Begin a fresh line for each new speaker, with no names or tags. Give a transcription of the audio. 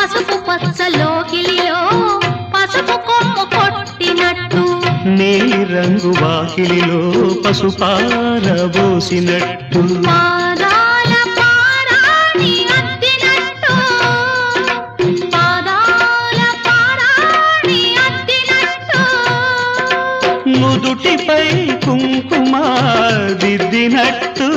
పసుపు పచ్చలోకిలిలో పసుపు కొమ్ము కొట్టినట్టు
నీలి రంగు వాకిలిలో పసుపారబోసినట్టు
పాదాల పారాణి అద్దినట్టు పాదాల పారాణి అద్దినట్టు
నుదుటిపై కుంకుమ దిద్దినట్టు